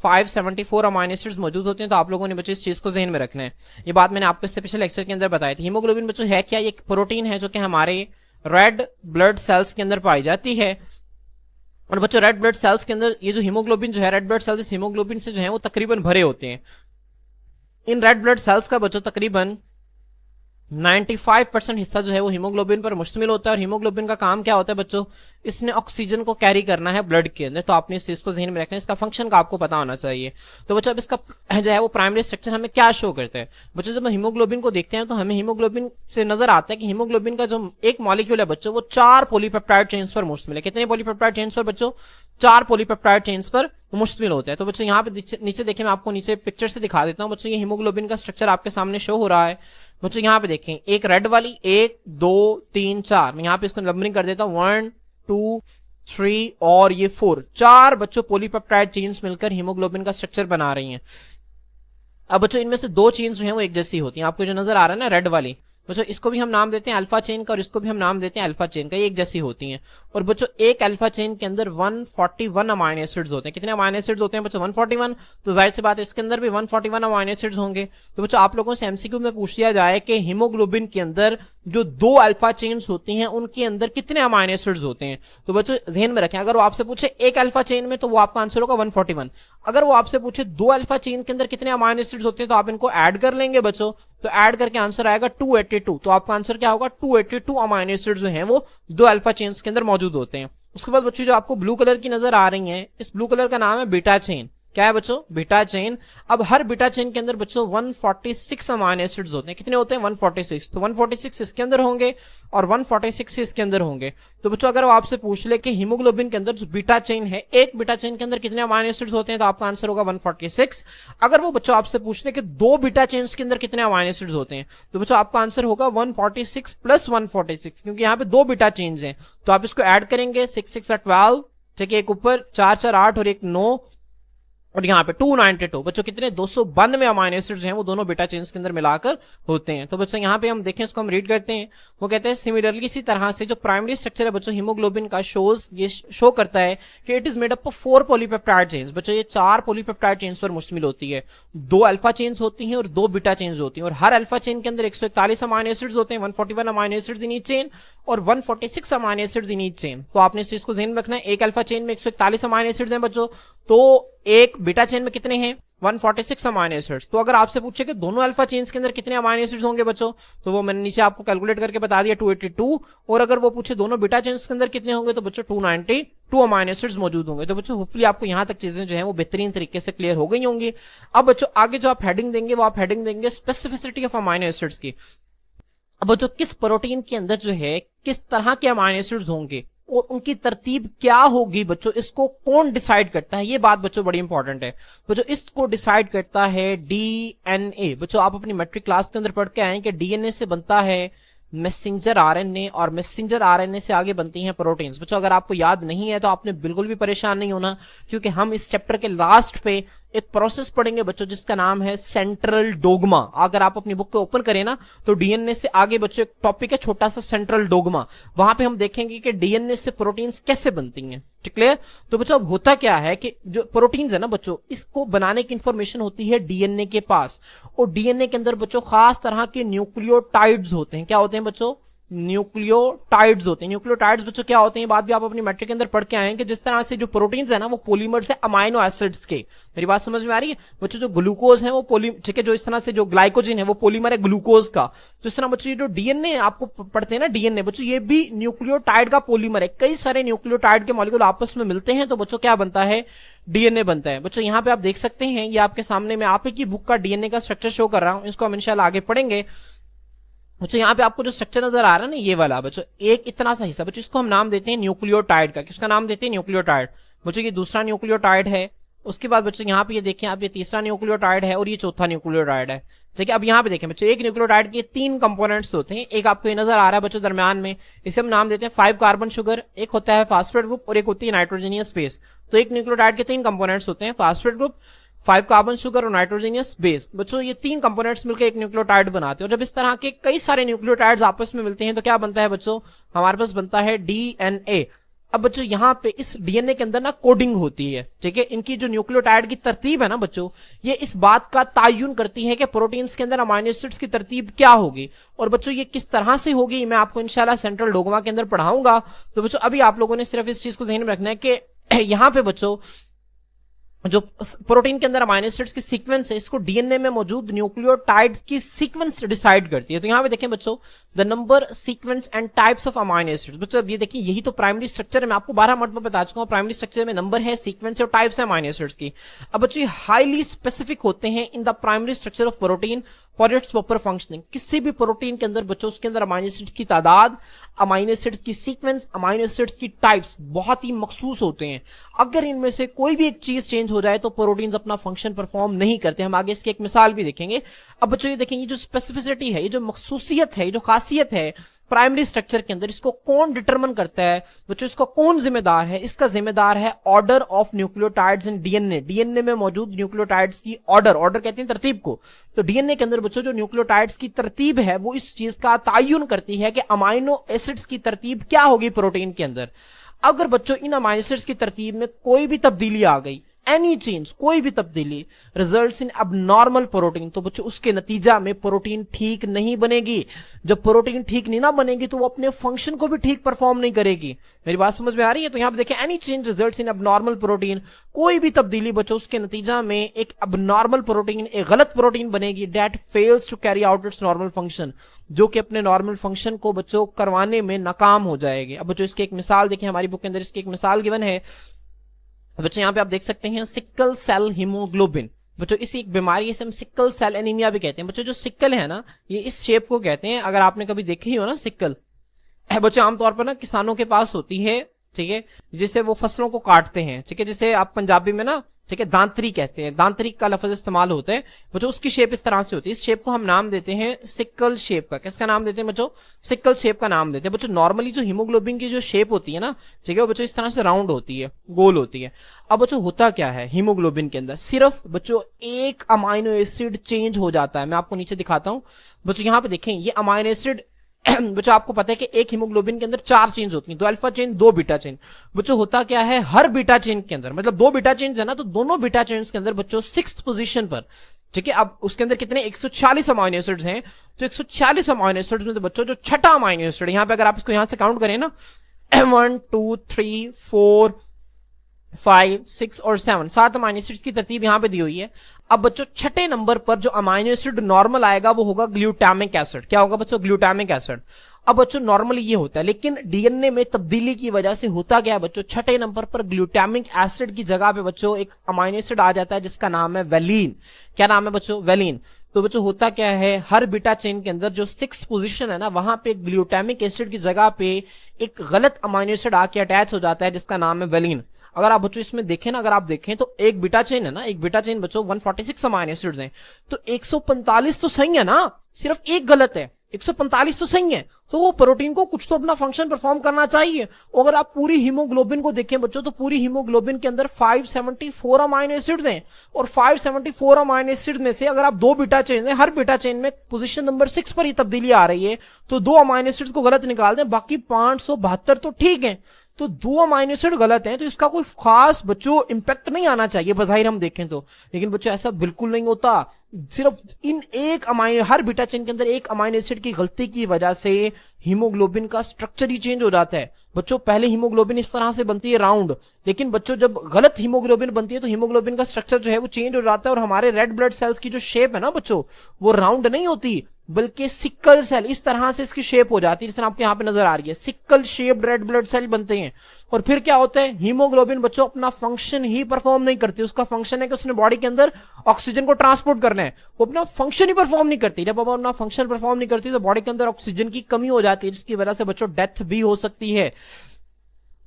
574 अमाइनो एसिड्स मौजूद होते हैं। तो आप लोगों ने बच्चों इस चीज को जहन में रखना है, ये बात मैंने आपको इससे पिछले लेक्चर के अंदर बताई थी। हीमोग्लोबिन बच्चों है क्या, ये एक प्रोटीन है जो कि हमारे रेड ब्लड सेल्स के अंदर पाई जाती है। और बच्चों रेड ब्लड सेल्स के अंदर ये जो हीमोग्लोबिन जो है, रेड ब्लड सेल्स हीमोग्लोबिन से जो है वो तकरीबन भरे होते हैं। इन रेड ब्लड सेल्स का बच्चों तकरीबन 95% हिस्सा जो है वो हीमोग्लोबिन पर मुश्तमिल होता है। और हीमोग्लोबिन का काम क्या होता है बच्चों, इसने ऑक्सीजन को कैरी करना है ब्लड के अंदर। तो आपने इस चीज को ध्यान में रखना है, इसका फंक्शन का आपको पता होना चाहिए। तो बच्चों अब इसका जो है वो प्राइमरी स्ट्रक्चर हमें क्या शो करता है। बच्चों जब हम हीमोग्लोबिन को देखते हैं तो हमें हीमोग्लोबिन से नजर आता है कि हीमोग्लोबिन का जो एक मॉलिक्यूल है बच्चों वो 4 पॉलीपेप्टाइड चेन्स पर मुश्तमिल है। कितने पॉलीपेप्टाइड चेन्स पर बच्चों, 4 पॉलीपेप्टाइड चेन्स पर मुश्तमिल होता है। तो बच्चों यहाँ पे नीचे देखिए, मैं आपको नीचे पिक्चर से दिखा देता हूँ। बच्चों ये हीमोग्लोबिन का स्ट्रक्चर आपके सामने शो हो रहा है। बच्चों यहाँ पे देखें, एक रेड वाली 1 2 3 4, मैं यहाँ पे इसको नंबरिंग कर देता हूँ 1 2 3 और ये 4 बच्चों पॉलीपेप्टाइड चेन्स मिलकर हीमोग्लोबिन का स्ट्रक्चर बना रही हैं। अब बच्चों इनमें से 2 चेन्स जो हैं वो एक जैसी होती हैं। आपको जो नजर आ रहा है ना रेड वाली, बच्चों इसको भी हम नाम देते हैं अल्फा चेन का, और इसको भी हम नाम देते हैं अल्फा चेन का, ये एक जैसी होती हैं। और बच्चों एक अल्फा चेन के अंदर 141 अमाइनो एसिड्स होते हैं। कितने अमाइनो एसिड्स होते हैं बच्चों, 141। तो जाहिर सी बात है इसके अंदर भी 141 अमाइनो एसिड्स होंगे। तो बच्चों आप लोगों से एमसीक्यू में पूछ लिया जाए कि हीमोग्लोबिन के अंदर जो 2 अल्फा चेन्स होती हैं उनके अंदर कितने अमाइनो एसिड्स होते हैं। तो बच्चों ध्यान में रखें, अगर वो आपसे पूछे एक अल्फा चेन में तो वो आपका आंसर होगा 141। अगर वो आपसे पूछे 2 अल्फा चेन के अंदर कितने अमाइनो एसिड्स होते हैं तो आप इनको ऐड कर लेंगे बच्चों, तो ऐड करके आंसर आएगा 282। तो आपका आंसर क्या होगा, 282 अमाइनो एसिड्स जो हैं वो 2 अल्फा चेन्स के अंदर मौजूद होते हैं। उसके बाद बच्चों जो आपको ब्लू कलर की नजर आ रही है, इस ब्लू कलर का नाम है बीटा चेन। क्या है बच्चों, बीटा चेन। अब हर बीटा चेन के अंदर बच्चों 146 अमाइनो एसिड्स होते हैं। कितने होते हैं, 146। तो 146 इसके अंदर होंगे और 146 इसके अंदर होंगे। तो बच्चों अगर वो आपसे पूछ ले कि हीमोग्लोबिन के अंदर जो बीटा चेन है, एक बीटा चेन के अंदर कितने अमाइनो एसिड्स होते हैं, तो आपका आंसर होगा 146। अगर वो बच्चों आपसे पूछ ले कि 2 बीटा चेन्स के अंदर कितने अमाइनो एसिड्स होते हैं, तो बच्चों आपका आंसर होगा 146 + 146, क्योंकि यहाँ पे 2 बीटा चेन्स हैं। तो आप इसको ऐड करेंगे, 6 6 12, ठीक है, एक ऊपर 4 4 8 और एक 9, और यहाँ पे 292 बच्चों कितने 292 अमाइनो एसिड्स हैं वो दोनों बीटा चेन्स के अंदर मिलाकर होते हैं। तो बच्चों यहाँ पे हम देखें, इसको हम रीड करते हैं। वो कहते हैं सिमिलरली इसी तरह से जो प्राइमरी स्ट्रक्चर है बच्चों हीमोग्लोबिन का ये शो करता है कि it is made up of 4 polypeptide chains. बच्चों ये 4 पॉलीपेप्टाइड चेन्स पर मुश्तमिल होती है। 2 अल्फा चेन्स होती हैं और 2 बीटा चेन्स होती हैं, और हर अल्फा चेन के अंदर 141 अमाइनो एसिड्स होते हैं, 141 amino acids in each chain और 146 amino acids in each chain. तो आपने इस चीज को ध्यान में रखना है, एक अल्फा चेन में 141 अमाइनो एसिड्स हैं बच्चों, तो एक बीटा चेन में कितने हैं, 146 अमाइनो एसिड्स। तो अगर आपसे पूछे कि दोनों अल्फा चेन्स के अंदर कितने अमाइनो एसिड्स होंगे बच्चों, तो वो मैंने नीचे आपको कैलकुलेट करके बता दिया 282। और अगर वो पूछे दोनों बीटा चेन्स के अंदर कितने होंगे, तो बच्चों 292 अमाइनो एसिड्स मौजूद होंगे। तो बच्चों होपफुली आपको यहां तक चीजें जो है वो बेहतरीन तरीके से क्लियर हो गई होंगी। अब बच्चों आगे जो आप हेडिंग देंगे वो आप हेडिंग देंगे स्पेसिफिसिटी ऑफ अमाइनो एसिड्स की। अब बच्चों किस प्रोटीन के अंदर जो है किस तरह के अमाइनो एसिड्स होंगे, और उनकी तरतीब क्या होगी बच्चों, इसको कौन डिसाइड करता है, ये बात बच्चों बड़ी इंपॉर्टेंट है बच्चों। इसको डिसाइड करता है डीएनए। बच्चों आप अपनी मैट्रिक क्लास के अंदर पढ़ के आए कि डीएनए से बनता है मैसेंजर आरएनए, और मैसेंजर आरएनए से आगे बनती हैं प्रोटीन्स। बच्चों अगर आपको याद नहीं है तो आपने बिल्कुल भी परेशान नहीं होना, क्योंकि हम इस चैप्टर के लास्ट पे एक प्रोसेस पढ़ेंगे बच्चों जिसका नाम है सेंट्रल डोगमा। अगर आप अपनी बुक को ओपन करें ना तो डीएनए से आगे बच्चों एक टॉपिक है छोटा सा सेंट्रल डोगमा, वहां पे हम देखेंगे कि डीएनए से प्रोटीन्स कैसे बनती हैं। ठीक है, तो बच्चों अब होता क्या है कि जो प्रोटीन्स है ना बच्चों, इसको बनाने की इंफॉर्मेशन होती है डीएनए के पास, और डीएनए के अंदर बच्चों खास तरह के न्यूक्लियोटाइड्स होते हैं। क्या होते हैं बच्चों, न्यूक्लियोटाइड्स होते हैं। न्यूक्लियोटाइड्स बच्चों क्या होते हैं, बात भी आप अपनी मैट्रिक के अंदर पढ़ के आए हैं कि जिस तरह से जो प्रोटीन्स है ना वो पॉलीमर्स है अमाइनो एसिड्स के। मेरी बात समझ में आ रही है बच्चों, जो ग्लूकोज है वो ठीक है, जो इस तरह से जो ग्लाइकोजन है वो पॉलीमर है ग्लूकोज का। तो इस तरह बच्चों ये जो डीएनए आपको पढ़ते हैं ना, डीएनए बच्चों ये भी न्यूक्लियोटाइड का पॉलीमर है। कई सारे न्यूक्लियोटाइड के मॉलिक्यूल आपस में मिलते हैं तो बच्चों क्या बनता है, डीएनए बनता है। बच्चों यहाँ पे आप देख सकते हैं, ये आपके सामने मैं आप ही की बुक का डीएनए का स्ट्रक्चर शो कर रहा हूं, इसको हम इंशाल्लाह आगे पढ़ेंगे। बच्चों यहाँ पे आपको जो स्ट्रक्चर नजर आ रहा है ना, ये वाला बच्चों एक इतना सा हिस्सा, बच्चों इसको हम नाम देते हैं न्यूक्लियोटाइड का। किसका नाम देते हैं, न्यूक्लियोटाइड। बच्चों ये दूसरा न्यूक्लियोटाइड है। उसके बाद बच्चों यहाँ पे ये देखें आप, ये तीसरा न्यूक्लियोटाइड है और ये चौथा न्यूक्लियोटाइड है। ठीक है, अब यहाँ पे देखें बच्चों, एक न्यूक्लियोटाइड के 3 कंपोनेंट्स होते हैं। एक आपको ये नजर आ रहा है बच्चों दरमियान में, इसे हम नाम देते हैं 5 कार्बन शुगर, एक होता है फास्फेट ग्रुप और एक होती है नाइट्रोजनियस बेस। तो एक न्यूक्लियोटाइड के 3 कंपोनेंट्स होते हैं, फास्फेट ग्रुप, 5 कार्बन शुगर और नाइट्रोजनियस बेस। बच्चों ये 3 कंपोनेंट्स मिलकर एक न्यूक्लियोटाइड बनाते हैं, और जब इस तरह के कई सारे न्यूक्लियोटाइड्स आपस में मिलते हैं तो क्या बनता है बच्चों, हमारे पास बनता है डीएनए। अब बच्चों यहाँ पे इस डीएनए के अंदर ना कोडिंग होती है। ठीक है, इनकी जो न्यूक्लियोटाइड की तरतीब है ना बच्चों, ये इस बात का तायुन करती है कि प्रोटीन्स के अंदर अमाइनो एसिड्स की तरतीब क्या होगी, और बच्चों ये किस तरह से होगी मैं आपको इंशाल्लाह सेंट्रल डोगमा के अंदर पढ़ाऊंगा। तो बच्चों अभी आप लोगों ने सिर्फ इस चीज को ध्यान में रखना है कि यहाँ पे बच्चों जो प्रोटीन के अंदर अमाइनो एसिड्स की सीक्वेंस है, इसको डीएनए में मौजूद न्यूक्लियोटाइड्स की सीक्वेंस डिसाइड करती है। तो यहां पे देखें बच्चों, the number, sequence and types of amino acids. बच्चों अब ये देखिए, यही तो प्राइमरी स्ट्रक्चर है, मैं आपको 12 मरतबा बता चुका हूं। प्राइमरी स्ट्रक्चर में नंबर है, सीक्वेंस और टाइप्स है अमाइनो एसिड्स की। अब बच्चों हाईली स्पेसिफिक होते हैं in the primary structure of protein for its proper functioning. किसी भी प्रोटीन के अंदर बच्चों उसके अंदर अमाइनो एसिड्स की तादाद, अमाइनो एसिड्स की सीक्वेंस, अमाइनो एसिड्स की टाइप्स बहुत ही मखसूस होते हैं। अगर इनमें से कोई भी एक चीज चेंज हो जाए तो प्रोटीन्स अपना फंक्शन परफॉर्म नहीं करते। हम आगे इसकी एक मिसाल भी देखेंगे। अब बच्चों ये देखेंगे, जो स्पेसिफिसिटी है, ये जो मखसूसियत है, ये जो खासियत है प्राइमरी स्ट्रक्चर के अंदर, इसको कौन डिटरमिन करता है बच्चों, इसको कौन जिम्मेदार है, इसका जिम्मेदार है order of nucleotides in DNA. DNA में मौजूद न्यूक्लियोटाइड्स की ऑर्डर कहते हैं तरतीब को। तो डीएनए के अंदर बच्चों जो न्यूक्लियोटाइड्स की तरतीब है वो इस चीज का तायुन करती है कि अमाइनो एसिड्स की तरतीब क्या होगी प्रोटीन के अंदर। अगर बच्चों इन अमाइनो एसिड्स की तरतीब में कोई भी तब्दीली आ गई, एनी चेंज, कोई भी तब्दीली रिजल्ट्स इन अबनॉर्मल प्रोटीन, तो बच्चों उसके नतीजा में प्रोटीन ठीक नहीं बनेगी। जब प्रोटीन ठीक नहीं ना बनेगी तो वो अपने फंक्शन को भी ठीक परफॉर्म नहीं करेगी। मेरी बात समझ में आ रही है? तो यहां पे देखें, any change results in abnormal protein, कोई भी तब्दीली बच्चों उसके नतीजा में एक अबनॉर्मल प्रोटीन, एक गलत प्रोटीन बनेगी that fails to carry out its normal function, जो कि अपने नॉर्मल फंक्शन को बच्चों करवाने में नाकाम हो जाएगी। अब बच्चों इसकी एक मिसाल देखें, हमारी बुक के अंदर इसकी एक मिसाल गिवन है। बच्चों यहाँ पे आप देख सकते हैं सिकल सेल हीमोग्लोबिन। बच्चों इसी एक बीमारी है, हम सिकल सेल एनीमिया भी कहते हैं। बच्चों जो सिकल है ना, ये इस शेप को कहते हैं। अगर आपने कभी देखी ही हो ना सिकल, बच्चों आमतौर पर ना किसानों के पास होती है, ठीक है, जिसे वो फसलों को काटते हैं, ठीक है, जिसे आप पंजाबी में ना, ठीक है, दांतरी कहते हैं, दांतरी का लफ्ज इस्तेमाल होता है। बच्चों उसकी शेप इस तरह से होती है। इस शेप को हम नाम देते हैं सिकल शेप का। किसका नाम देते हैं बच्चों? सिकल शेप का नाम देते हैं। बच्चों नॉर्मली जो हीमोग्लोबिन की जो शेप होती है ना, ठीक है, वो बच्चों इस तरह से राउंड होती है, गोल होती है। अब बच्चों होता क्या है हीमोग्लोबिन के अंदर, सिर्फ बच्चों एक अमाइनो एसिड चेंज हो जाता है। मैं आपको नीचे दिखाता हूं बच्चों, यहां पे देखें, ये अमाइनो एसिड बच्चों आपको पता है कि एक हीमोग्लोबिन के अंदर 4 चेन्स होती हैं, 2 अल्फा चेन, 2 बीटा चेन। बच्चों होता क्या है, हर बीटा चेन के अंदर, मतलब 2 बीटा चेन है ना, तो दोनों बीटा चेन्स के अंदर बच्चों 6th पोजीशन पर, ठीक है, अब उसके अंदर कितने 146 अमाइनो एसिड्स हैं। तो 146 अमाइनो एसिड्स में तो बच्चों जो छठा अमाइनो एसिड, यहां पे अगर आप इसको यहां से काउंट करें ना, 1 2 3 4 5 6 और 7 अमाइनो एसिड्स की तरतीब यहां पे दी हुई है। अब बच्चों छठे नंबर पर जो अमाइनो एसिड नॉर्मल आएगा वो होगा ग्लूटामिक एसिड। क्या होगा बच्चों? Glutamic acid. अब बच्चों नॉर्मली ये होता है, लेकिन डीएनए में तब्दीली की वजह से होता क्या है बच्चों, छठे नंबर पर ग्लूटामिक एसिड की जगह पे बच्चों एक अमाइनो एसिड आ जाता है जिसका नाम है वेलिन। क्या नाम है बच्चों? वेलिन। तो बच्चों होता क्या है, हर बीटा चेन के अंदर जो 6th पोजीशन है ना, वहां पे ग्लूटामिक एसिड की जगह पे एक गलत अमाइनो एसिड आके अटैच हो जाता है जिसका नाम है वेलिन। अगर आप बच्चों इसमें देखें ना, अगर आप देखें तो एक बीटा चेन है ना, एक बीटा चेन बच्चों 146 अमाइनो एसिड्स हैं, तो 145 तो सही है ना, सिर्फ एक गलत है, 145 तो सही है। तो वो प्रोटीन को कुछ तो अपना फंक्शन परफॉर्म करना चाहिए। अगर आप पूरी हीमोग्लोबिन को देखें बच्चों, तो पूरी हीमोग्लोबिन के अंदर 574 अमाइनो एसिड्स हैं, और 574 अमाइनो एसिड में से अगर आप दो बीटा चेन है, हर बीटा चेन में पोजीशन नंबर 6 पर ही तब्दीली आ रही है, तो दो अमाइनो एसिड्स को गलत निकाल दें, बाकी 572 तो ठीक है। तो दो अमाइनो एसिड गलत हैं, तो इसका कोई खास बच्चों इंपैक्ट नहीं आना चाहिए बजाहिर हम देखें तो, लेकिन बच्चों ऐसा बिल्कुल नहीं होता। सिर्फ इन एक अमाइनो, हर बीटा चेन के अंदर एक अमाइनो एसिड की गलती की वजह से हीमोग्लोबिन का स्ट्रक्चर ही चेंज हो जाता है। बच्चों पहले हीमोग्लोबिन इस तरह से बनती है राउंड, लेकिन बच्चों जब गलत हीमोग्लोबिन बनती है तो हीमोग्लोबिन का स्ट्रक्चर जो है वो चेंज हो जाता है, और हमारे रेड ब्लड सेल्स की जो शेप है ना बच्चों, वो राउंड नहीं होती बल्कि सिक्कल सेल, इस तरह से इसकी शेप हो जाती है, जिस तरह आपको यहाँ पे नजर आ रही है, sickle shaped red blood cell बनते हैं। और फिर क्या होता है, हीमोग्लोबिन बच्चों अपना फंक्शन ही परफॉर्म नहीं करती। उसका फंक्शन है कि उसने बॉडी के अंदर ऑक्सीजन को ट्रांसपोर्ट करना है, वो अपना फंक्शन ही परफॉर्म नहीं करती। जब वो अपना फंक्शन परफॉर्म नहीं करती तो बॉडी के अंदर ऑक्सीजन की कमी हो जाती है, जिसकी वजह से बच्चों डेथ भी हो सकती है।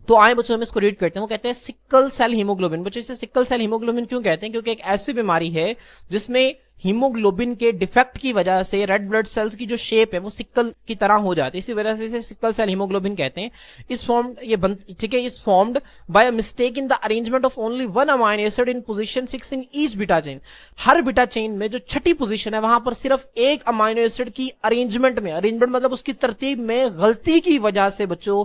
तो आए बच्चों हम इसको रीड करते हैं। वो कहते हैं सिक्कल सेल हीमोग्लोबिन। बच्चों इसे सिक्कल सेल हीमोग्लोबिन क्यों कहते हैं, क्योंकि एक ऐसी बीमारी है जिसमें हीमोग्लोबिन के डिफेक्ट की वजह से रेड ब्लड सेल्स की जो शेप है वो सिक्कल की तरह हो जाती है, इसी वजह से इसे सिक्कल सेल हीमोग्लोबिन कहते हैं। इस फॉर्म्ड ये ठीक है, इस formed by a mistake in the arrangement of only one amino acid in position 6 in each beta chain. Her beta chain में जो छठी पोजीशन है वहां पर सिर्फ एक अमाइनो एसिड की अरेंजमेंट में, अरेंजमेंट मतलब उसकी तरतीब में गलती की वजह से बच्चों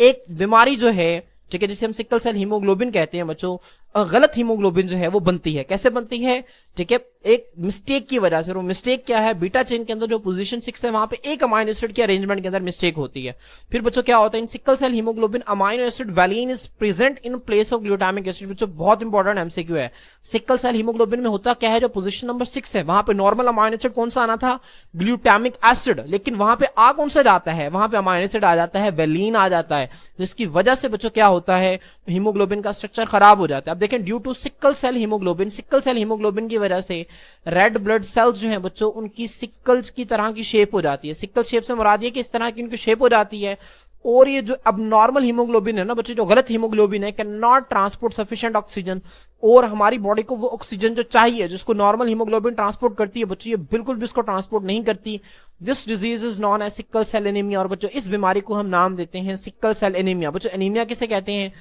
एक बीमारी जो है, ठीक है, जिसे हम सिक्कल सेल हीमोग्लोबिन कहते हैं बच्चों, गलत हीमोग्लोबिन जो है वो बनती है। कैसे बनती है, ठीक है, एक मिस्टेक की वजह से। वो मिस्टेक क्या है, बीटा चेन के अंदर जो पोजीशन 6 है वहां पे एक अमाइनो एसिड के अरेंजमेंट के अंदर मिस्टेक होती है। फिर बच्चों क्या होता है, in sickle cell haemoglobin amino acid valine is present in place of glutamic acid. बच्चों बहुत इंपॉर्टेंट एमसीक्यू है। सिक्कल सेल हीमोग्लोबिन में होता क्या है, जो पोजीशन नंबर 6 है वहां पे नॉर्मल अमाइनो एसिड कौन सा आना था, ग्लूटामिक एसिड, लेकिन वहां पे आ कौन सा जाता है, वहां पे अमाइनो एसिड आ जाता है, वैलिन आ जाता है, जिसकी वजह से बच्चों क्या होता है, हीमोग्लोबिन का स्ट्रक्चर खराब हो जाता है। अब देखें, due to sickle cell haemoglobin, sickle cell haemoglobin की वजह से रेड ब्लड सेल्स जो हैं बच्चों उनकी सिक्कल्स की तरह की शेप हो जाती है। सिक्कल शेप से मुराद ये कि इस तरह की उनकी शेप हो जाती है। और ये जो अब नॉर्मल हीमोग्लोबिन है ना बच्चों, जो गलत हीमोग्लोबिन है, can not transport sufficient oxygen, और हमारी बॉडी को वो ऑक्सीजन जो चाहिए जिसको नॉर्मल हीमोग्लोबिन ट्रांसपोर्ट करती है बच्चों, ये बिल्कुल भी इसको ट्रांसपोर्ट नहीं करती। This disease is known as sickle cell anaemia. और बच्चों इस बीमारी को हम नाम देते हैं सिक्कल सेल एनीमिया। बच्चों एनीमिया किसे कहते हैं,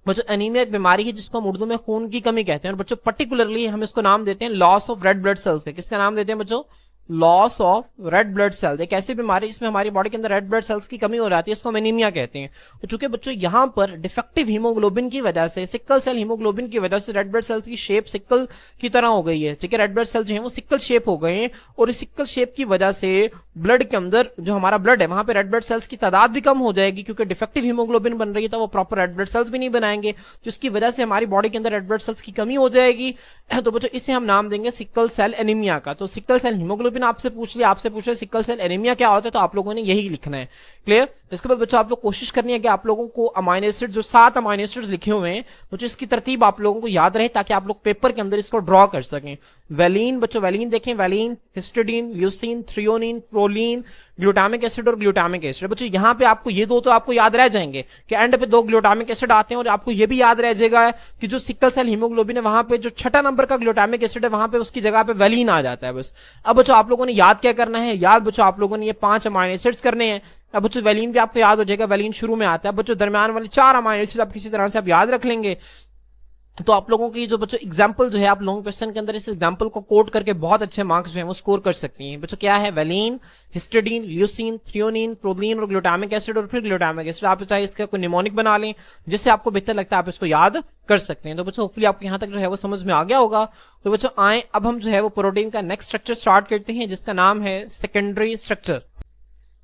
बच्चों एनीमिया एक बीमारी है जिसको हम उर्दू में खून की कमी कहते हैं, और बच्चों पर्टिकुलरली हम इसको नाम देते हैं loss of red blood cells. किसका नाम देते हैं बच्चों, loss of red blood cells. एक ऐसी बीमारी जिसमें हमारी बॉडी के अंदर रेड ब्लड सेल्स की कमी हो जाती है, इसको हम एनीमिया कहते हैं। तो चूंकि बच्चों यहां पर डिफेक्टिव हीमोग्लोबिन की वजह से, सिक्कल सेल हीमोग्लोबिन की वजह से रेड ब्लड सेल्स की शेप सिक्कल की तरह हो गई है, ठीक है, रेड ब्लड सेल जो है वो सिक्कल शेप हो गए हैं, और इस सिक्कल शेप की वजह से ब्लड के अंदर जो हमारा ब्लड है वहां पे रेड ब्लड सेल्स की तादाद भी कम हो जाएगी, क्योंकि डिफेक्टिव हीमोग्लोबिन बन रही है तो वो प्रॉपर रेड ब्लड सेल्स भी नहीं बनाएंगे, जिसकी वजह से हमारी बॉडी के अंदर रेड ब्लड सेल्स की कमी हो जाएगी। तो बच्चों इसे हम नाम देंगे सिक्कल सेल एनीमिया का। तो सिक्कल सेल हीमोग्लोबिन आपसे पूछ लिया, आपसे पूछ रहे सिक्कल सेल एनीमिया क्या होता है, तो आप लोगों ने यही लिखना है। क्लियर। इसके बाद बच्चों आप लोग कोशिश करनी है कि आप लोगों को अमाइनो एसिड जो 7 अमाइनो एसिड्स लिखे हुए हैं बच्चों इसकी तरतीब आप लोगों को याद रहे, ताकि आप लोग पेपर के अंदर इसको ड्रॉ कर सकें। वैलिन, बच्चों वैलिन देखें, valine, histidine, leucine, threonine, proline, glutamic acid और ग्लूटामिक एसिड। बच्चों यहाँ पे आपको ये दो तो आपको याद रह जाएंगे कि एंड पे 2 ग्लूटामिक एसिड आते हैं, और आपको ये भी याद रह जाएगा कि जो सिक्कल सेल हीमोग्लोबिन है वहां पे जो छठा नंबर का ग्लूटामिक एसिड है वहां पे उसकी जगह पे वैलिन आ जाता है बस। अब बच्चों आप लोगों ने याद क्या करना है, याद बच्चों आप लोगों ने ये 5 अमाइनो एसिड्स करने हैं। अब बच्चों वैलिन भी आपको याद हो जाएगा, वैलिन शुरू में आता है। बच्चों दरमियान वाले 4 अमाइनो एसिड आप किसी तरह से आप याद रख लेंगे। तो आप लोगों की जो बच्चों एग्जाम्पल जो है, आप लॉन्ग क्वेश्चन के अंदर इस एग्जाम्पल को कोट करके बहुत अच्छे मार्क्स जो है वो स्कोर कर सकती हैं। बच्चों क्या है, valine, histidine, leucine, threonine, proline और ग्लूटामिक एसिड, और फिर ग्लूटामिक एसिड। आप चाहे इसका कोई निमोनिक बना लें जिससे आपको बेहतर लगता है, आप इसको याद कर सकते हैं। तो बच्चों होपफुली आपको यहाँ तक जो है वो समझ में आ गया होगा। तो बच्चों आए अब हम जो है वो प्रोटीन का नेक्स्ट स्ट्रक्चर स्टार्ट करते हैं, जिसका नाम है सेकेंडरी स्ट्रक्चर।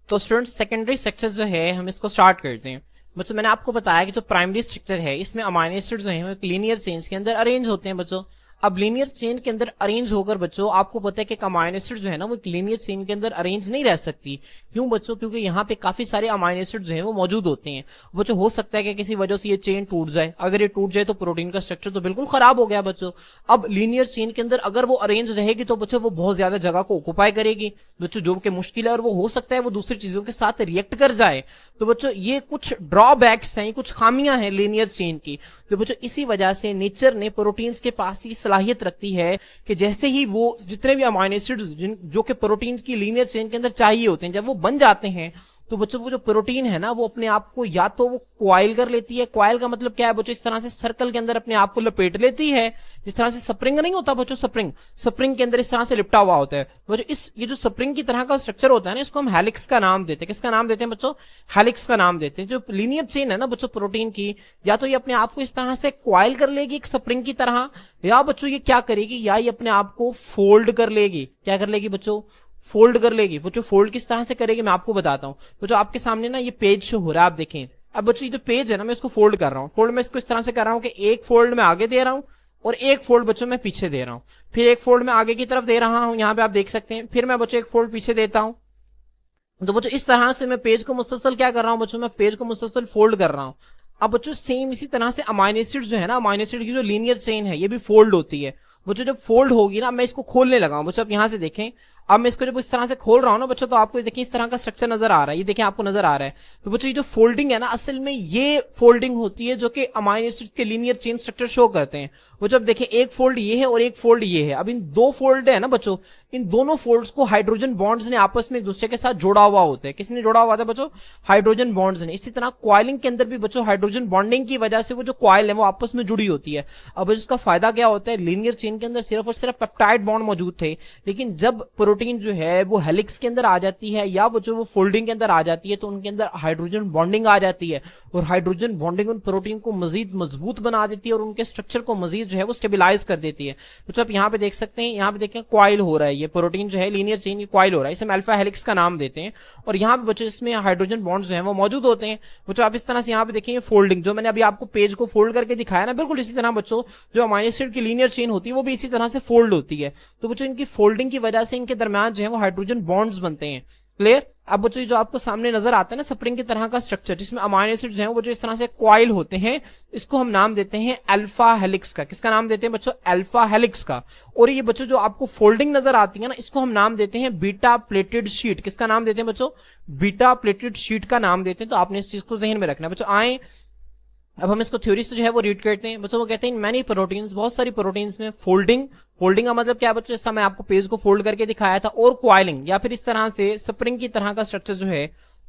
तो स्टूडेंट्स सेकेंडरी स्ट्रक्चर जो है हम इसको स्टार्ट करते हैं। बच्चों मैंने आपको बताया कि जो प्राइमरी स्ट्रक्चर है इसमें अमाइनो एसिड जो है लीनियर चेन्स के अंदर अरेंज होते हैं बच्चों। अब लीनियर चेन के अंदर अरेंज होकर बच्चों आपको पता है कि अमाइनो एसिड जो है ना वो एक लीनियर चेन के अंदर अरेंज नहीं रह सकती। क्यों बच्चों? क्योंकि यहाँ पे काफी सारे अमाइनो एसिड जो है वो मौजूद होते हैं। बच्चों हो सकता है कि किसी वजह से ये चेन टूट जाए, अगर ये टूट जाए तो प्रोटीन का स्ट्रक्चर तो बिल्कुल खराब हो गया बच्चों। अब लीनियर चेन के अंदर अगर वो अरेंज रहेगी तो बच्चों वो बहुत ज्यादा जगह को ऑक्युपाई करेगी बच्चों, जो कि मुश्किल है, और वो हो सकता है वो दूसरी चीजों के साथ रिएक्ट कर जाए। तो बच्चों ये कुछ ड्रॉबैक्स हैं, कुछ खामियां हैं लीनियर चेन की। तो बच्चों इसी वजह से नेचर ने प्रोटीन्स के पास ये सलाहियत रखती है कि जैसे ही वो जितने भी अमाइनो एसिड्स जो कि प्रोटीन्स की लीनियर चेन के अंदर चाहिए होते हैं, जब वो बन जाते हैं तो बच्चों वो जो प्रोटीन है ना वो अपने आप को या तो वो क्वाइल कर लेती है। क्वाइल का मतलब क्या है बच्चों? इस तरह से सर्कल के अंदर अपने आप को लपेट लेती है, जिस तरह से स्प्रिंग नहीं होता बच्चों, स्प्रिंग के अंदर इस तरह से लिपटा हुआ होता है बच्चों। ये जो स्प्रिंग की तरह का स्ट्रक्चर होता है ना, इसको हम हेलिक्स का नाम देते हैं। किसका नाम देते हैं बच्चों? हेलिक्स का नाम देते हैं। जो लीनियर चेन है ना बच्चों प्रोटीन की, या तो ये अपने आप को इस तरह से क्वाइल कर लेगी एक स्प्रिंग की तरह, या बच्चों ये क्या करेगी, या ये अपने आप को फोल्ड कर लेगी। क्या कर लेगी बच्चों? फोल्ड कर लेगी बच्चों। फोल्ड किस तरह से करेगी मैं आपको बताता हूं बच्चों। आपके सामने ना ये पेज शो हो रहा है, आप देखें। अब बच्चों ये जो पेज है ना मैं इसको फोल्ड कर रहा हूँ। फोल्ड मैं इसको इस तरह से कर रहा हूँ कि एक फोल्ड मैं आगे दे रहा हूँ और एक फोल्ड बच्चों मैं पीछे दे रहा हूँ, फिर एक फोल्ड मैं आगे की तरफ दे रहा हूँ, यहाँ पे आप देख सकते हैं, फिर मैं बच्चों एक फोल्ड पीछे देता हूँ। तो बच्चों इस तरह से मैं पेज को मुसलसल क्या कर रहा हूँ बच्चों? मैं पेज को मुसलसल फोल्ड कर रहा हूँ। अब बच्चों सेम इसी तरह से अमाइनो एसिड जो है ना, अमाइनो एसिड की जो लीनियर चेन है ये भी फोल्ड होती है बच्चों। जब फोल्ड होगी ना, मैं इसको खोलने लगा हूं बच्चों। अब यहाँ से देखें, अब मैं इसको जब इस तरह से खोल रहा हूं ना बच्चों, तो आपको देखिए इस तरह का स्ट्रक्चर नजर आ रहा है। ये देखिए आपको नजर आ रहा है। तो बच्चों ये जो फोल्डिंग है ना, असल में ये फोल्डिंग होती है जो कि अमाइनो एसिड के लीनियर चेन स्ट्रक्चर शो करते हैं। वो जब देखें एक फोल्ड ये है और एक फोल्ड ये है। अब इन दो फोल्ड है ना बच्चों, इन दोनों फोल्ड्स को हाइड्रोजन बॉन्ड्स ने आपस में एक दूसरे के साथ जोड़ा हुआ होता है। किसने जोड़ा हुआ था बच्चों? हाइड्रोजन बॉन्ड्स ने। इसी तरह क्वाइलिंग के अंदर भी बच्चों हाइड्रोजन बॉन्डिंग की वजह से वो जो क्वाइल है वो आपस में जुड़ी होती है। अब इसका फायदा क्या होता है? लीनियर चेन के अंदर सिर्फ और सिर्फ पेप्टाइड बॉन्ड मौजूद थे, लेकिन जब प्रोटीन जो है वो हेलिक्स के अंदर आ जाती है या बच्चों वो फोल्डिंग के अंदर आ जाती है, तो उनके अंदर हाइड्रोजन बॉन्डिंग आ जाती है, और हाइड्रोजन बॉन्डिंग उन प्रोटीन को मजीद मजबूत बना देती है और उनके स्ट्रक्चर को मजीद जो है वो स्टेबिलाईज कर देती है। तो आप यहाँ पे देख सकते हैं, यहाँ पे देखें क्वाइल हो रहा है, ये प्रोटीन जो है लीनियर चेन की क्वाइल हो रहा है, इसे हम अल्फा हेलिक्स का नाम देते हैं। और यहाँ पे बच्चों इसमें हाइड्रोजन बॉन्ड्स जो है वो मौजूद होते हैं बच्चों। आप इस तरह से यहाँ पे देखेंगे फोल्डिंग, जो मैंने अभी आपको पेज को फोल्ड करके दिखाया ना, बिल्कुल इसी तरह बच्चों जो अमाइनो एसिड की लीनियर चेन होती है वो भी इसी तरह से फोल्ड होती है। तो बच्चों इनकी फोल्डिंग की वजह से इनके दरमियान जो है वो हाइड्रोजन बॉन्ड्स बनते हैं। क्लियर? अब बच्चों जो आपको सामने नजर आता है ना स्प्रिंग की तरह का स्ट्रक्चर, जिसमें अमाइनो एसिड्स हैं वो जो इस तरह से क्वाइल होते हैं, इसको हम नाम देते हैं अल्फा हेलिक्स का। किसका नाम देते हैं बच्चों? अल्फा हेलिक्स का। और ये बच्चों जो आपको फोल्डिंग नजर आती है ना, इसको हम नाम देते हैं बीटा प्लेटेड शीट। किसका नाम देते हैं बच्चों? बीटा प्लेटेड शीट का नाम देते हैं। तो आपने इस चीज को जहन में रखना है बच्चों। आए अब हम इसको थ्योरी से जो है वो रीड करते हैं बच्चों। वो कहते हैं मैनी प्रोटीन्स, बहुत सारी प्रोटीन्स में फोल्डिंग का मतलब क्या है बच्चों? जैसा मैं आपको पेज को फोल्ड करके दिखाया था, और क्वाइलिंग या फिर इस तरह से स्प्रिंग की तरह का स्ट्रक्चर जो है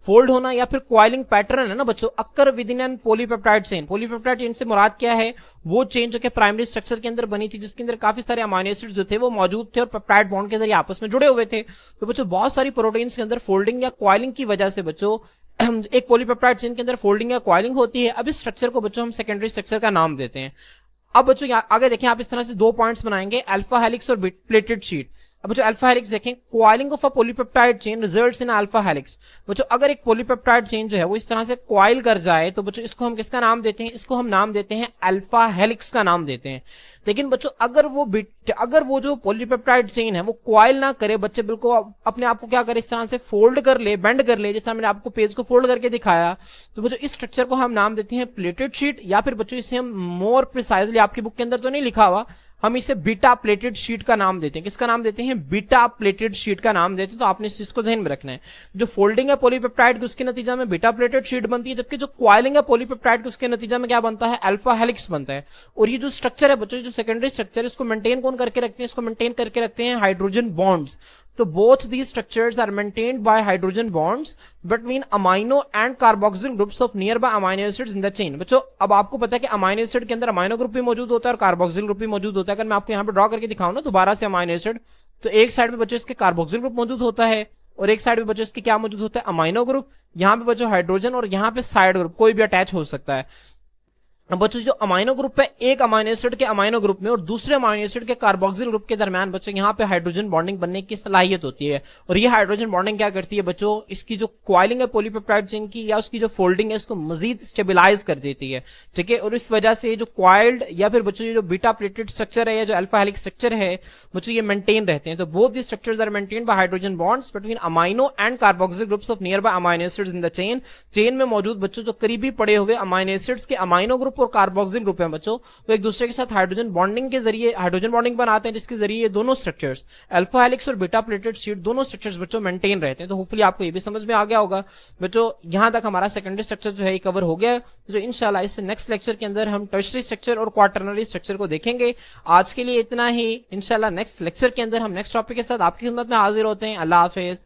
फोल्ड होना या फिर क्वाइलिंग पैटर्न है ना बच्चों, occur with in an polypeptide chain. Polypeptide chain से मुराद क्या है? वो चेन जो कि प्राइमरी स्ट्रक्चर के अंदर बनी थी, जिसके अंदर काफी सारे अमाइनो एसिड्स जो थे वो मौजूद थे और पेप्टाइड बॉन्ड के जरिए आपस में जुड़े हुए थे। तो बच्चों बहुत सारी प्रोटीन्स के अंदर फोल्डिंग या क्वाइलिंग की वजह से बच्चों एक पॉलीपेप्टाइड चेन के अंदर फोल्डिंग या क्वाइलिंग होती है। अब इस स्ट्रक्चर को बच्चों हम सेकेंडरी स्ट्रक्चर का नाम देते हैं। अब बच्चों आगे देखें, आप इस तरह से दो पॉइंट्स बनाएंगे, अल्फा हेलिक्स और प्लेटेड शीट। अब बच्चों अल्फा हेलिक्स देखें, coiling of a polypeptide chain results in alpha helix. बच्चों अगर एक पॉलीपेप्टाइड चेन जो है वो इस तरह से क्वाइल कर जाए तो बच्चों इसको हम किसका नाम देते हैं? इसको हम नाम देते हैं अल्फा हेलिक्स का नाम देते हैं। लेकिन बच्चों अगर वो जो पॉलीपेप्टाइड चेन है वो क्वाइल ना करे, बच्चे बिल्कुल अपने आप को क्या करे, इस तरह से फोल्ड कर ले, बेंड कर ले, जैसा मैंने आपको पेज को फोल्ड करके दिखाया, तो बच्चों इस स्ट्रक्चर को हम नाम देते हैं प्लेटेड शीट, या फिर बच्चों इसे हम मोर प्रिसाइजली, आपकी बुक के अंदर तो नहीं लिखा हुआ, हम इसे बीटा प्लेटेड शीट का नाम देते हैं। किसका नाम देते हैं? बीटा प्लेटेड शीट का नाम देते हैं। तो आपने इस चीज को ध्यान में रखना है। जो फोल्डिंग है पॉलीपेप्टाइड की, उसके नतीजा में बीटा प्लेटेड शीट बनती है, जबकि जो क्वाइलिंग है पॉलीपेप्टाइड की, उसके नतीजा में क्या बनता है? अल्फा हेलिक्स बनता है। और ये जो स्ट्रक्चर है बच्चों, जो सेकेंडरी स्ट्रक्चर, इसको मेंटेन कौन करके रखते हैं? इसको मेंटेन करके रखते हैं हाइड्रोजन बॉन्ड्स। तो both these structures are maintained by hydrogen bonds between amino and carboxyl groups of nearby amino acids in the chain। बच्चों अब आपको पता है कि अमाइनो एसिड के अंदर अमाइनो ग्रुप भी मौजूद होता है और कार्बोक्सिल ग्रुप भी मौजूद होता है। अगर मैं आपको यहाँ पे ड्रॉ करके दिखाऊं ना दोबारा से अमाइनो एसिड, तो एक साइड में बच्चों इसके कार्बोक्सिल ग्रुप मौजूद होता है और एक साइड में बच्चों इसके क्या मौजूद होता है? Amino group. यहाँ पे बच्चों हाइड्रोजन, और यहाँ पे साइड ग्रुप कोई भी अटैच हो सकता है। अब बच्चों जो अमाइनो ग्रुप है एक अमाइनो एसिड के अमाइनो ग्रुप में और दूसरे अमाइनो एसिड के कार्बोक्सिल ग्रुप के दरमियान बच्चों यहाँ पे हाइड्रोजन बॉन्डिंग बनने की सलाहियत होती है। और ये हाइड्रोजन बॉन्डिंग क्या करती है बच्चों, इसकी जो क्वाइलिंग है पॉलीपेप्टाइड चेन की या उसकी जो फोल्डिंग है इसको मजीद स्टेबिलाईज कर देती है। ठीक है, और इस वजह से जो क्वाइल्ड या फिर बच्चों जो बीटा प्लेटेड स्ट्रक्चर है या जो अल्फा हेलिक्स स्ट्रक्चर है बच्चों ये मेंटेन रहते हैं। तो both the structures are maintained by hydrogen bonds between amino and carboxyl groups of nearby amino acids in the chain में मौजूद बच्चों जो करीबी पड़े हुए अमाइनो एसिड्स के अमाइनो ग्रुप और कार्बोक्सिल ग्रुप है बच्चों वो एक दूसरे के साथ हाइड्रोजन बॉन्डिंग के जरिए हाइड्रोजन बॉन्डिंग बनाते हैं, जिसके जरिए ये दोनों स्ट्रक्चर्स अल्फा हेलिक्स और बीटा प्लेटेड शीट दोनों स्ट्रक्चर्स बच्चों मेंटेन रहते हैं। तो होपफुली आपको ये भी समझ में आ गया होगा बच्चों। यहां तक हमारा सेकेंडरी स्ट्रक्चर जो है कवर हो गया। जो इंशाल्लाह इससे नेक्स्ट लेक्चर के अंदर हम टर्शरी स्ट्रक्चर और क्वाटरनरी स्ट्रक्चर को देखेंगे। आज के लिए इतना ही, इंशाल्लाह नेक्स्ट लेक्चर के अंदर हम नेक्स्ट टॉपिक के साथ आपकी खिदमत में हाजिर होते हैं। अल्लाह हाफिज।